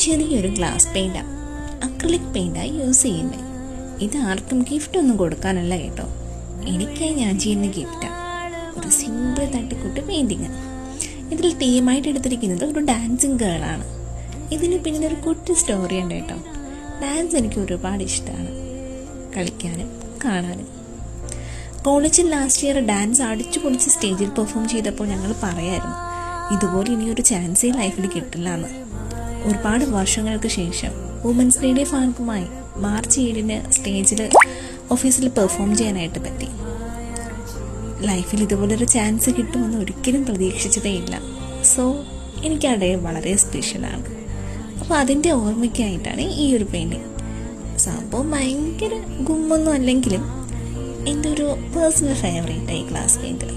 ചെറിയൊരു glass പെയിൻറ്റാണ്, acrylic പെയിൻറ്റായി use ചെയ്യുന്നത്. ഇത് ആർക്കും ഗിഫ്റ്റ് ഒന്നും കൊടുക്കാനല്ല കേട്ടോ, എനിക്കായി ഞാൻ ചെയ്യുന്ന ഗിഫ്റ്റാണ്. ഒരു സിമ്പിൾ തട്ടിക്കൂട്ട് പെയിൻറ്റിങ്. ഇതിൽ തീമായിട്ട് എടുത്തിരിക്കുന്നത് ഒരു ഡാൻസിങ് ഗേളാണ്. ഇതിന് പിന്നിലൊരു കുട്ടി സ്റ്റോറി ഉണ്ട് കേട്ടോ. ഡാൻസ് എനിക്ക് ഒരുപാട് ഇഷ്ടമാണ്, കളിക്കാനും കാണാനും. കോളേജിൽ ലാസ്റ്റ് ഇയർ ഡാൻസ് അടിച്ചു പൊളിച്ച് സ്റ്റേജിൽ പെർഫോം ചെയ്തപ്പോൾ ഞങ്ങൾ പറയായിരുന്നു, ഇതുപോലെ ഇനിയൊരു ചാൻസേ ലൈഫിൽ കിട്ടില്ല എന്ന്. ഒരുപാട് വർഷങ്ങൾക്ക് ശേഷം വുമൻസ് ഡേയുടെ ഭാഗമായി മാർച്ച് 7 സ്റ്റേജിൽ ഓഫീസിൽ പെർഫോം ചെയ്യാനായിട്ട് പറ്റി. ലൈഫിൽ ഇതുപോലൊരു ചാൻസ് കിട്ടുമെന്ന് ഒരിക്കലും പ്രതീക്ഷിച്ചതേ ഇല്ല. സോ എനിക്ക് ആ ഡേ വളരെ സ്പെഷ്യലാണ്. അപ്പോൾ അതിൻ്റെ ഓർമ്മയ്ക്കായിട്ടാണ് ഈ ഒരു പെയിൻറ്റിങ്. സംഭവം ഭയങ്കര ഗുമ്മൊന്നും അല്ലെങ്കിലും എൻ്റെ ഒരു പേഴ്സണൽ ഫേവറേറ്റായി ഗ്ലാസ് പെയിൻറ്റ്.